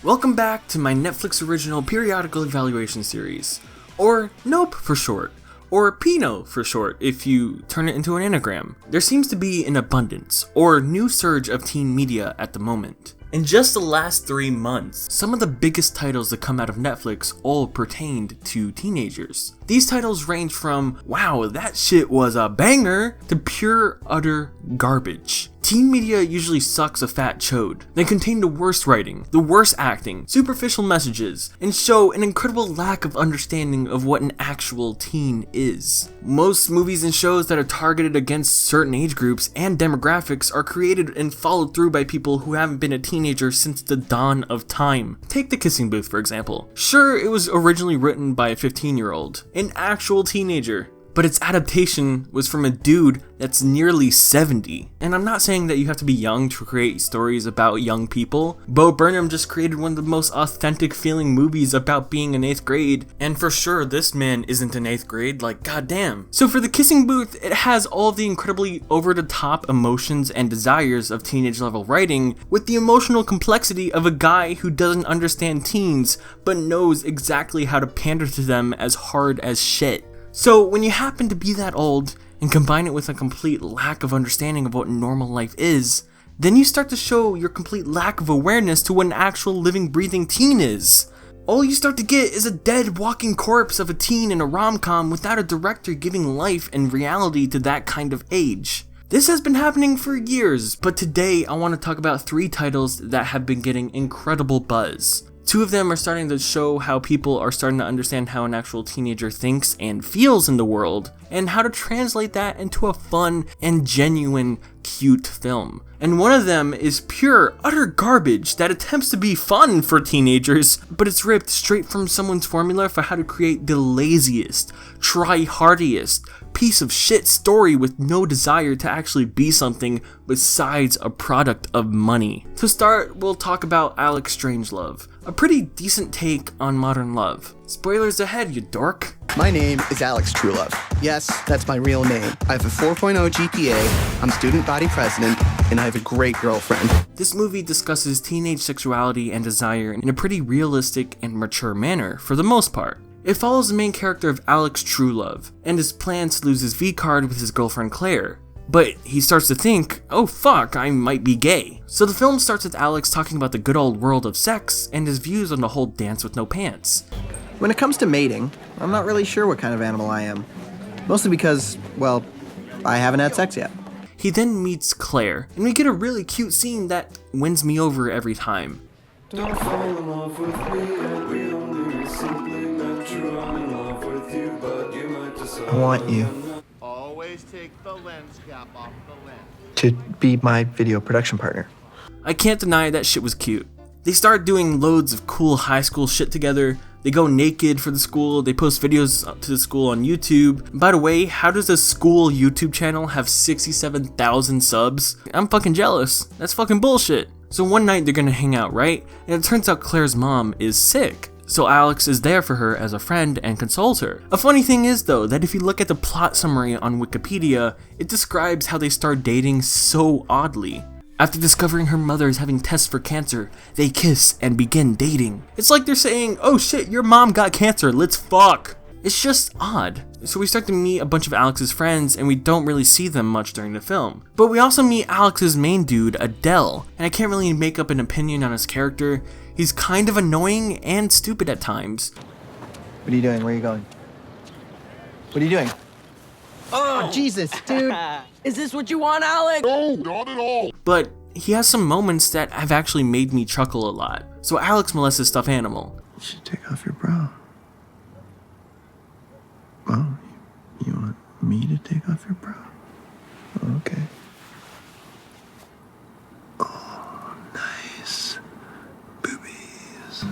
Welcome back to my Netflix original periodical evaluation series, or N.O.P.E for short, or P.N.O. for short if you turn it into an anagram. There seems to be an abundance, or new surge of teen media at the moment. In just the last 3 months, some of the biggest titles that come out of Netflix all pertained to teenagers. These titles range from, wow, that shit was a banger, to pure, utter garbage. Teen media usually sucks a fat chode. They contain the worst writing, the worst acting, superficial messages, and show an incredible lack of understanding of what an actual teen is. Most movies and shows that are targeted against certain age groups and demographics are created and followed through by people who haven't been a teenager since the dawn of time. Take The Kissing Booth for example. Sure, it was originally written by a 15-year-old, an actual teenager, but its adaptation was from a dude that's nearly 70. And I'm not saying that you have to be young to create stories about young people. Bo Burnham just created one of the most authentic feeling movies about being in 8th grade, and for sure this man isn't in 8th grade, like goddamn. So for The Kissing Booth, it has all of the incredibly over-the-top emotions and desires of teenage level writing, with the emotional complexity of a guy who doesn't understand teens, but knows exactly how to pander to them as hard as shit. So when you happen to be that old, and combine it with a complete lack of understanding of what normal life is, then you start to show your complete lack of awareness to what an actual living, breathing teen is. All you start to get is a dead, walking corpse of a teen in a rom-com without a director giving life and reality to that kind of age. This has been happening for years, but today I want to talk about 3 titles that have been getting incredible buzz. 2 of them are starting to show how people are starting to understand how an actual teenager thinks and feels in the world, and how to translate that into a fun and genuine, cute film. And one of them is pure, utter garbage that attempts to be fun for teenagers, but it's ripped straight from someone's formula for how to create the laziest, try-hardiest, piece of shit story with no desire to actually be something besides a product of money. To start, we'll talk about Alex Strangelove, a pretty decent take on modern love. Spoilers ahead, you dork. My name is Alex Truelove. Yes, that's my real name. I have a 4.0 GPA, I'm student body president, and I have a great girlfriend. This movie discusses teenage sexuality and desire in a pretty realistic and mature manner, for the most part. It follows the main character of Alex Truelove, and his plans to lose his V-card with his girlfriend Claire. But he starts to think, oh fuck, I might be gay. So the film starts with Alex talking about the good old world of sex, and his views on the whole dance with no pants. When it comes to mating, I'm not really sure what kind of animal I am. Mostly because, well, I haven't had sex yet. He then meets Claire, and we get a really cute scene that wins me over every time. Don't fall in love with me, and we only simply met you. I'm in love with you, but you might decide. I want you Always take the lens cap off the lens. to be my video production partner. I can't deny that shit was cute. They start doing loads of cool high school shit together. They go naked for the school, they post videos to the school on YouTube. By the way, how does a school YouTube channel have 67,000 subs? I'm fucking jealous. That's fucking bullshit. So one night they're gonna hang out, right? And it turns out Claire's mom is sick. So Alex is there for her as a friend and consoles her. A funny thing is though, that if you look at the plot summary on Wikipedia, it describes how they start dating so oddly. After discovering her mother is having tests for cancer, they kiss and begin dating. It's like they're saying, oh shit, your mom got cancer, let's fuck. It's just odd. So we start to meet a bunch of Alex's friends, and we don't really see them much during the film. But we also meet Alex's main dude, Adele, and I can't really make up an opinion on his character. He's kind of annoying and stupid at times. What are you doing? Where are you going? What are you doing? Oh, Jesus, dude. Is this what you want, Alex? No, not at all. But he has some moments that have actually made me chuckle a lot. So Alex molests his stuffed animal. You should take off your bra. Oh, you want me to take off your bra? Okay. Oh, nice. Boobies.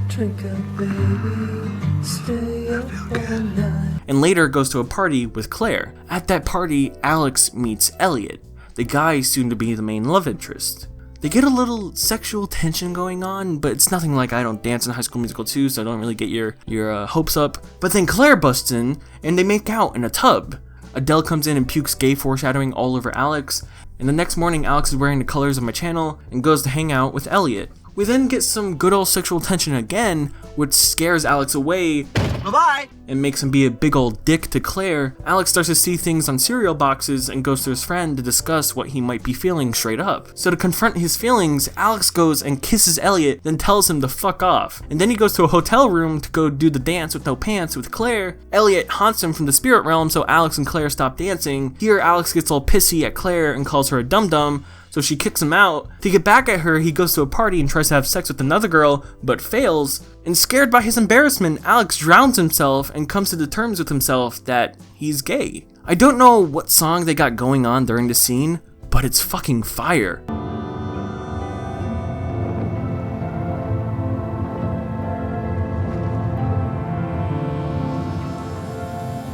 Drink up, baby. Stay up all night. And later goes to a party with Claire. At that party, Alex meets Elliot, the guy soon to be the main love interest. They get a little sexual tension going on, but it's nothing like I don't dance in High School Musical 2, so I don't really get your hopes up. But then Claire busts in, and they make out in a tub. Adele comes in and pukes gay foreshadowing all over Alex, and the next morning Alex is wearing the colors of my channel and goes to hang out with Elliot. We then get some good old sexual tension again, which scares Alex away. Bye-bye. And makes him be a big old dick to Claire. Alex starts to see things on cereal boxes and goes to his friend to discuss what he might be feeling straight up. So to confront his feelings, Alex goes and kisses Elliot, then tells him to fuck off. And then he goes to a hotel room to go do the dance with no pants with Claire. Elliot haunts him from the spirit realm, so Alex and Claire stop dancing. Here, Alex gets all pissy at Claire and calls her a dum-dum, so she kicks him out. To get back at her, he goes to a party and tries to have sex with another girl, but fails. And scared by his embarrassment, Alex drowns himself and comes to the terms with himself that he's gay. I don't know what song they got going on during the scene, but it's fucking fire.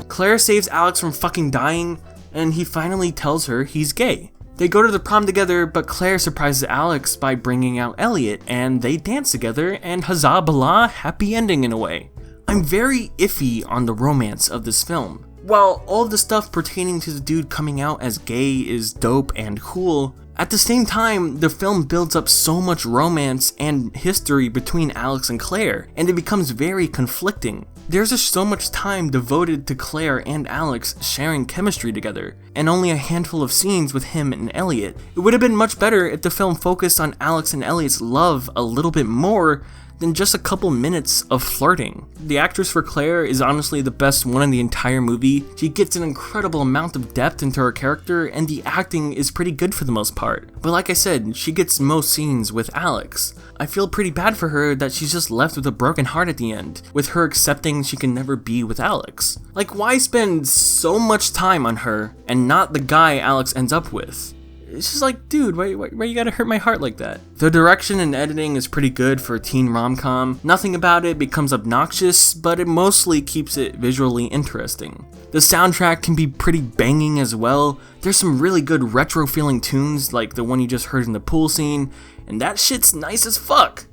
Claire saves Alex from fucking dying, and he finally tells her he's gay. They go to the prom together, but Claire surprises Alex by bringing out Elliot, and they dance together, and huzzah blah, happy ending in a way. I'm very iffy on the romance of this film. While all the stuff pertaining to the dude coming out as gay is dope and cool, at the same time, the film builds up so much romance and history between Alex and Claire, and it becomes very conflicting. There's just so much time devoted to Claire and Alex sharing chemistry together, and only a handful of scenes with him and Elliot. It would have been much better if the film focused on Alex and Elliot's love a little bit more than just a couple minutes of flirting. The actress for Claire is honestly the best one in the entire movie. She gets an incredible amount of depth into her character, and the acting is pretty good for the most part. But like I said, she gets most scenes with Alex. I feel pretty bad for her that she's just left with a broken heart at the end, with her accepting she can never be with Alex. Like, why spend so much time on her and not the guy Alex ends up with? It's just like, dude, why you gotta hurt my heart like that? The direction and editing is pretty good for a teen rom-com. Nothing about it becomes obnoxious, but it mostly keeps it visually interesting. The soundtrack can be pretty banging as well. There's some really good retro feeling tunes like the one you just heard in the pool scene, and that shit's nice as fuck.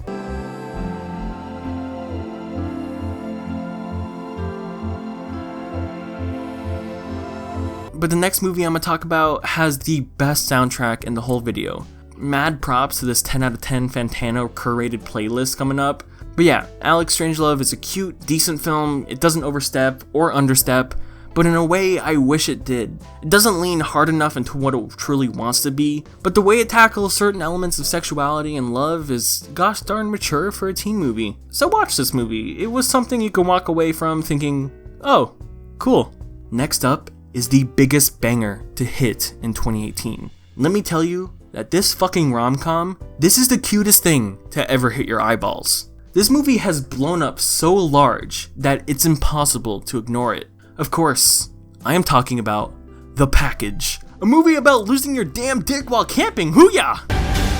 But the next movie I'm gonna talk about has the best soundtrack in the whole video. Mad props to this 10 out of 10 Fantano curated playlist coming up. But yeah, Alex Strangelove is a cute, decent film. It doesn't overstep or understep, but in a way I wish it did. It doesn't lean hard enough into what it truly wants to be, but the way it tackles certain elements of sexuality and love is gosh darn mature for a teen movie. So watch this movie. It was something you can walk away from thinking, oh, cool. Next up is the biggest banger to hit in 2018. Let me tell you that this fucking rom-com, this is the cutest thing to ever hit your eyeballs. This movie has blown up so large that it's impossible to ignore it. Of course, I am talking about The Package, a movie about losing your damn dick while camping, hoo-yah!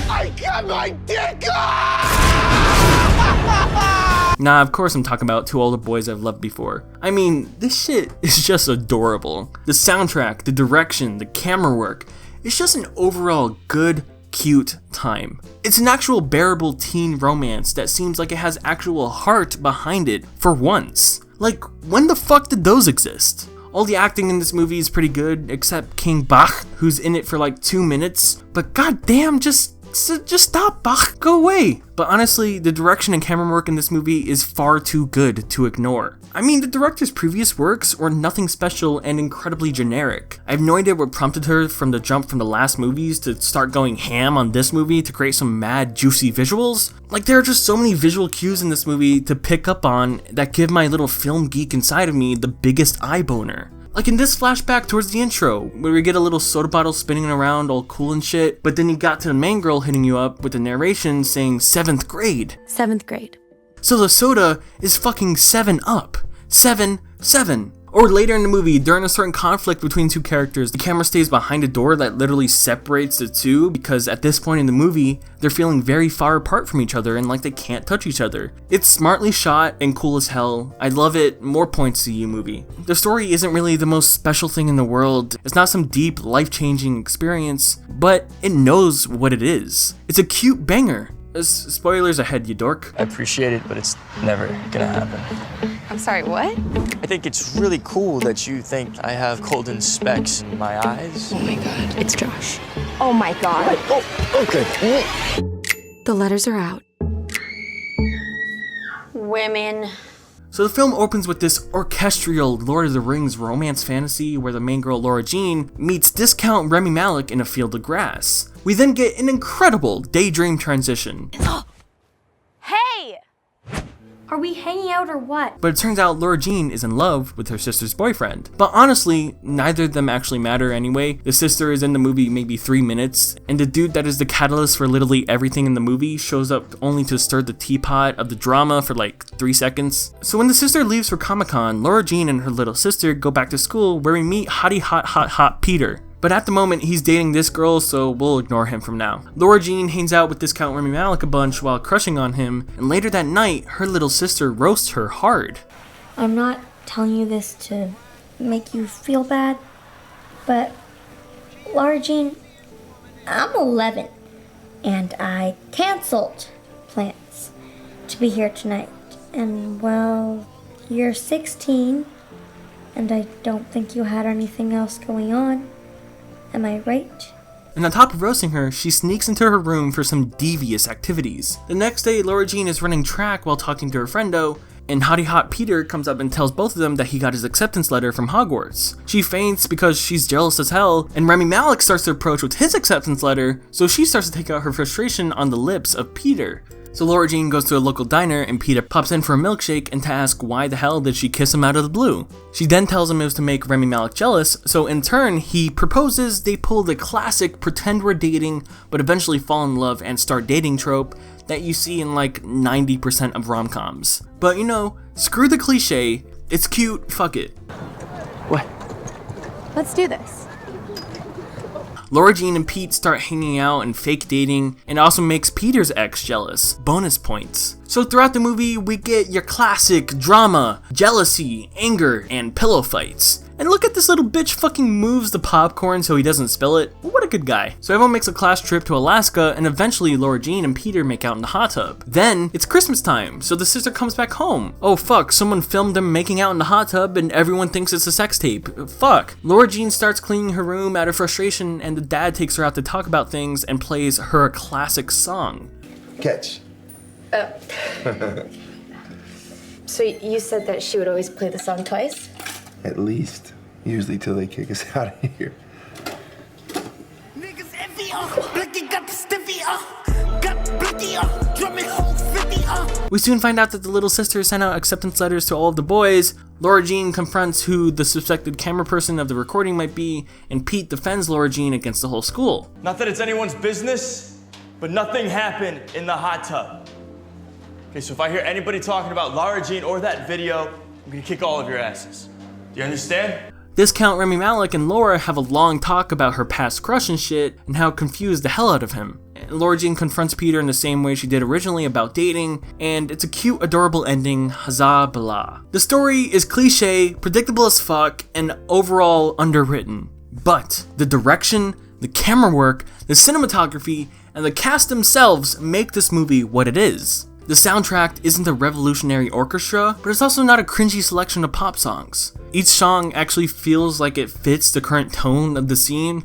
I got my dick off! Nah, of course I'm talking about To All the Boys I've Loved Before. I mean, this shit is just adorable. The soundtrack, the direction, the camera work, it's just an overall good, cute time. It's an actual bearable teen romance that seems like it has actual heart behind it for once. Like, when the fuck did those exist? All the acting in this movie is pretty good, except King Bach, who's in it for like 2 minutes. But goddamn, just stop, Bach, go away. But honestly, the direction and camera work in this movie is far too good to ignore. I mean, the director's previous works were nothing special and incredibly generic. I have no idea what prompted her from the jump from the last movies to start going ham on this movie to create some mad juicy visuals. Like, there are just so many visual cues in this movie to pick up on that give my little film geek inside of me the biggest eye boner. Like in this flashback towards the intro, where we get a little soda bottle spinning around all cool and shit, but then you got to the main girl hitting you up with the narration saying 7th grade. 7th grade. So the soda is fucking 7-Up. 7, 7. Or later in the movie, during a certain conflict between two characters, the camera stays behind a door that literally separates the two because at this point in the movie, they're feeling very far apart from each other and like they can't touch each other. It's smartly shot and cool as hell. I love it. More points to you, movie. The story isn't really the most special thing in the world. It's not some deep, life-changing experience, but it knows what it is. It's a cute banger. Spoilers ahead, you dork. I appreciate it, but it's never gonna happen. I'm sorry, what? I think it's really cool that you think I have golden specks in my eyes. Oh my god, it's Josh. Oh my god. Oh, okay. The letters are out. women. So the film opens with this orchestral Lord of the Rings romance fantasy where the main girl Laura Jean meets discount Rami Malek in a field of grass. We then get an incredible daydream transition. Hey! Are we hanging out or what? But it turns out Laura Jean is in love with her sister's boyfriend. But honestly, neither of them actually matter anyway. The sister is in the movie maybe 3 minutes, and the dude that is the catalyst for literally everything in the movie shows up only to stir the teapot of the drama for like 3 seconds. So when the sister leaves for Comic-Con, Laura Jean and her little sister go back to school where we meet hottie hot Peter. But at the moment, he's dating this girl, so we'll ignore him from now. Laura Jean hangs out with discount Rami Malek a bunch while crushing on him, and later that night, her little sister roasts her hard. I'm not telling you this to make you feel bad, but Laura Jean, I'm 11, and I canceled plans to be here tonight. And well, you're 16, and I don't think you had anything else going on. Am I right? And on top of roasting her, she sneaks into her room for some devious activities. The next day, Laura Jean is running track while talking to her friendo, and hottie hot Peter comes up and tells both of them that he got his acceptance letter from Hogwarts. She faints because she's jealous as hell, and Rami Malek starts to approach with his acceptance letter, so she starts to take out her frustration on the lips of Peter. So Laura Jean goes to a local diner and Peter pops in for a milkshake and to ask why the hell did she kiss him out of the blue. She then tells him it was to make Rami Malek jealous, so in turn he proposes. They pull the classic pretend we're dating but eventually fall in love and start dating trope that you see in like 90% of rom-coms. But you know, screw the cliche, it's cute, fuck it. What? Let's do this. Laura Jean and Pete start hanging out and fake dating, and it also makes Peter's ex jealous. Bonus points. So throughout the movie, we get your classic drama, jealousy, anger, and pillow fights. And look at this little bitch fucking moves the popcorn so he doesn't spill it. What a good guy. So everyone makes a class trip to Alaska, and eventually Laura Jean and Peter make out in the hot tub. Then it's Christmas time, so the sister comes back home. Oh fuck, someone filmed them making out in the hot tub and everyone thinks it's a sex tape. Fuck. Laura Jean starts cleaning her room out of frustration, and the dad takes her out to talk about things and plays her a classic song. Catch. So you said that she would always play the song twice? At least. Usually till they kick us out of here. We soon find out that the little sister sent out acceptance letters to all of the boys. Laura Jean confronts who the suspected camera person of the recording might be, and Pete defends Laura Jean against the whole school. Not that it's anyone's business, but nothing happened in the hot tub. Okay, so if I hear anybody talking about Laura Jean or that video, I'm gonna kick all of your asses. Do you understand? Discount Rami Malek and Laura have a long talk about her past crush and shit, and how it confused the hell out of him. Laura Jean confronts Peter in the same way she did originally about dating, and it's a cute, adorable ending, huzzah blah. The story is cliche, predictable as fuck, and overall underwritten. But the direction, the camera work, the cinematography, and the cast themselves make this movie what it is. The soundtrack isn't a revolutionary orchestra, but it's also not a cringy selection of pop songs. Each song actually feels like it fits the current tone of the scene.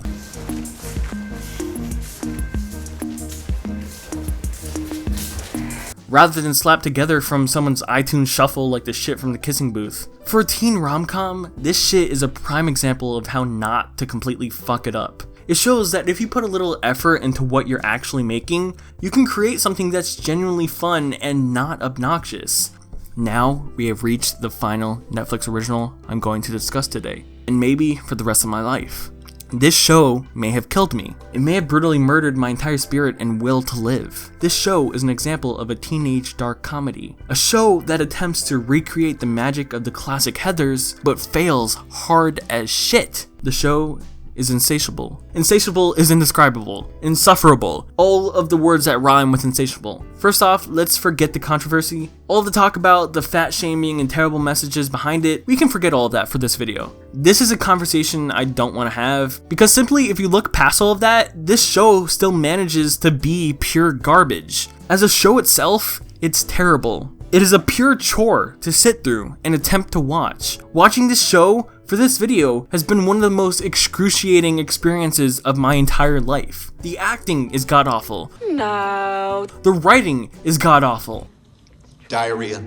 Rather than slapped together from someone's iTunes shuffle like the shit from the Kissing Booth. For a teen rom-com, this shit is a prime example of how not to completely fuck it up. It shows that if you put a little effort into what you're actually making, you can create something that's genuinely fun and not obnoxious. Now, we have reached the final Netflix original I'm going to discuss today, and maybe for the rest of my life. This show may have killed me. It may have brutally murdered my entire spirit and will to live. This show is an example of a teenage dark comedy. A show that attempts to recreate the magic of the classic Heathers, but fails hard as shit. The show is Insatiable. Insatiable is indescribable, insufferable, all of the words that rhyme with insatiable. First off, let's forget the controversy. All the talk about the fat shaming and terrible messages behind it, we can forget all of that for this video. This is a conversation I don't want to have, because simply if you look past all of that, this show still manages to be pure garbage. As a show itself, it's terrible. It is a pure chore to sit through and attempt to watch. Watching this show for this video has been one of the most excruciating experiences of my entire life. The acting is god-awful. No. The writing is god-awful. Diarrhea.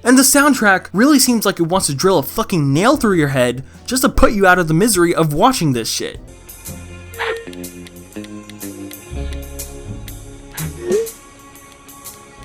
And the soundtrack really seems like it wants to drill a fucking nail through your head just to put you out of the misery of watching this shit.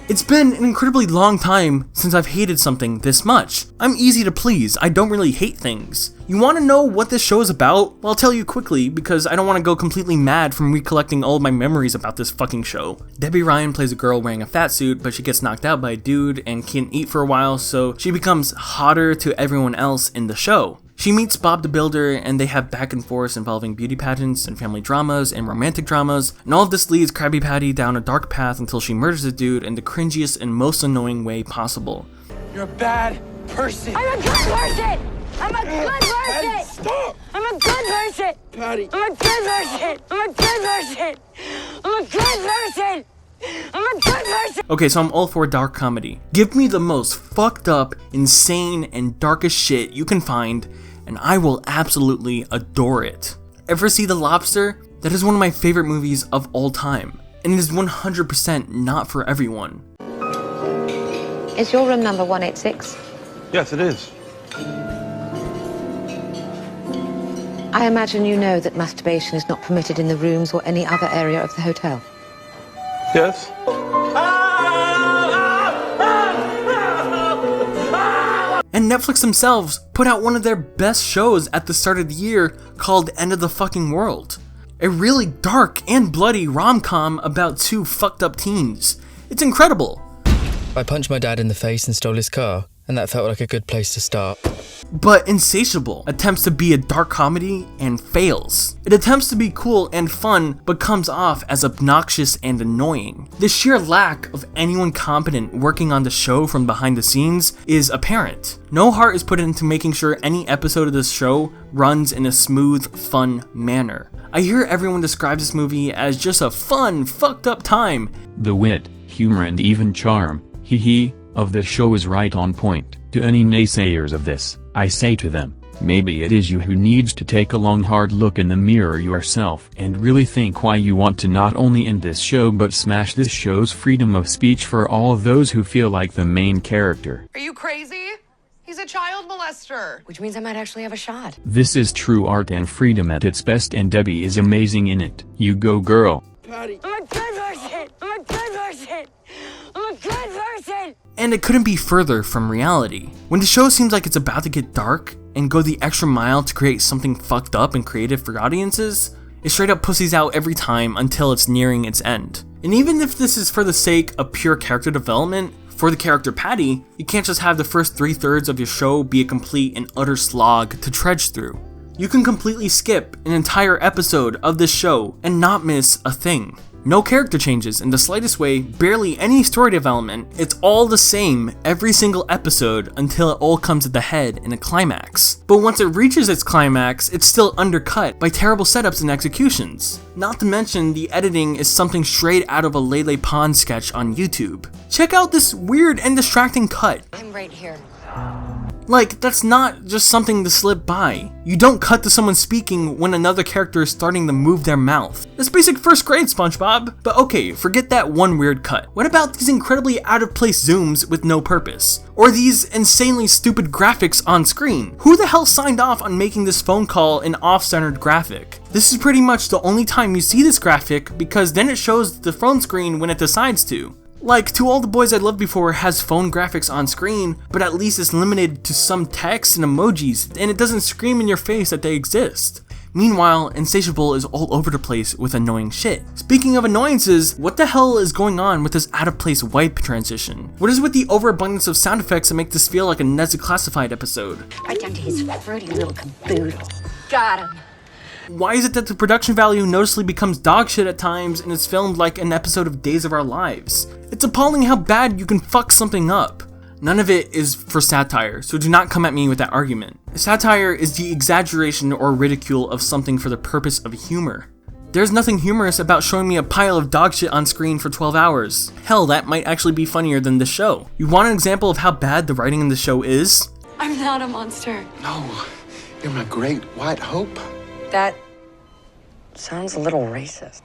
It's been an incredibly long time since I've hated something this much. I'm easy to please, I don't really hate things. You want to know what this show is about? Well, I'll tell you quickly, because I don't want to go completely mad from recollecting all of my memories about this fucking show. Debbie Ryan plays a girl wearing a fat suit, but she gets knocked out by a dude and can't eat for a while, so she becomes hotter to everyone else in the show. She meets Bob the Builder, and they have back and forth involving beauty pageants and family dramas and romantic dramas, and all of this leads Krabby Patty down a dark path until she murders the dude in the cringiest and most annoying way possible. You're a bad person. I'm a good person! I'm a good person! Patty, stop! I'm a good person! Patty. I'm a good person! I'm a good person! I'm a good person! I'm a good person! Okay, so I'm all for dark comedy. Give me the most fucked up, insane, and darkest shit you can find, and I will absolutely adore it. Ever see The Lobster? That is one of my favorite movies of all time, and it is 100% not for everyone. Is your room number 186? Yes, it is. I imagine you know that masturbation is not permitted in the rooms or any other area of the hotel. Yes. And Netflix themselves put out one of their best shows at the start of the year called End of the Fucking World. A really dark and bloody rom-com about two fucked up teens. It's incredible. I punched my dad in the face and stole his car, and that felt like a good place to start. But Insatiable attempts to be a dark comedy and fails. It attempts to be cool and fun, but comes off as obnoxious and annoying. The sheer lack of anyone competent working on the show from behind the scenes is apparent. No heart is put into making sure any episode of this show runs in a smooth, fun manner. I hear everyone describes this movie as just a fun, fucked up time. The wit, humor and even charm, of this show is right on point. To any naysayers of this, I say to them, maybe it is you who needs to take a long hard look in the mirror yourself and really think why you want to not only end this show but smash this show's freedom of speech for all of those who feel like the main character. Are you crazy? He's a child molester. Which means I might actually have a shot. This is true art and freedom at its best, and Debbie is amazing in it. You go, girl. Patty. I'm a good person! I'm a good person! I'm a good person! And it couldn't be further from reality. When the show seems like it's about to get dark and go the extra mile to create something fucked up and creative for audiences, it straight up pussies out every time until it's nearing its end. And even if this is for the sake of pure character development, for the character Patty, you can't just have the first 3/3 of your show be a complete and utter slog to trudge through. You can completely skip an entire episode of this show and not miss a thing. No character changes in the slightest way, barely any story development. It's all the same every single episode until it all comes to the head in a climax. But once it reaches its climax, it's still undercut by terrible setups and executions. Not to mention, the editing is something straight out of a Lele Pond sketch on YouTube. Check out this weird and distracting cut. I'm right here. Like, that's not just something to slip by. You don't cut to someone speaking when another character is starting to move their mouth. That's basic first grade, SpongeBob. But okay, forget that one weird cut. What about these incredibly out of place zooms with no purpose? Or these insanely stupid graphics on screen? Who the hell signed off on making this phone call an off-centered graphic? This is pretty much the only time you see this graphic, because then it shows the phone screen when it decides to. Like, To All the Boys I Loved Before has phone graphics on screen, but at least it's limited to some text and emojis, and it doesn't scream in your face that they exist. Meanwhile, Insatiable is all over the place with annoying shit. Speaking of annoyances, what the hell is going on with this out-of-place wipe transition? What is with the overabundance of sound effects that make this feel like a Ned's Declassified episode? Right down to his fruity little caboodle. Got him. Why is it that the production value noticeably becomes dog shit at times and it's filmed like an episode of Days of Our Lives? It's appalling how bad you can fuck something up. None of it is for satire, so do not come at me with that argument. Satire is the exaggeration or ridicule of something for the purpose of humor. There's nothing humorous about showing me a pile of dog shit on screen for 12 hours. Hell, that might actually be funnier than the show. You want an example of how bad the writing in the show is? I'm not a monster. No, you're my great white hope. That sounds a little racist.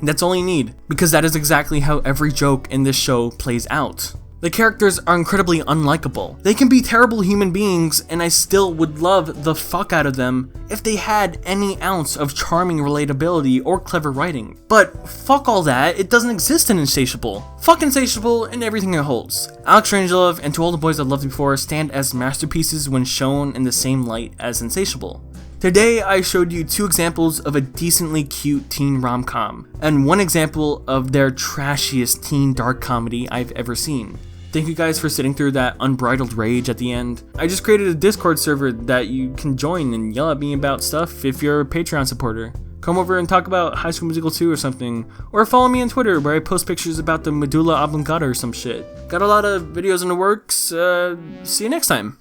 That's all you need, because that is exactly how every joke in this show plays out. The characters are incredibly unlikable. They can be terrible human beings, and I still would love the fuck out of them if they had any ounce of charming relatability or clever writing. But fuck all that, it doesn't exist in Insatiable. Fuck Insatiable and everything it holds. Alex Strangelove and To All the Boys I've Loved Before stand as masterpieces when shown in the same light as Insatiable. Today I showed you 2 examples of a decently cute teen rom-com, and 1 example of their trashiest teen dark comedy I've ever seen. Thank you guys for sitting through that unbridled rage at the end. I just created a Discord server that you can join and yell at me about stuff if you're a Patreon supporter. Come over and talk about High School Musical 2 or something, or follow me on Twitter where I post pictures about the medulla oblongata or some shit. Got a lot of videos in the works, see you next time.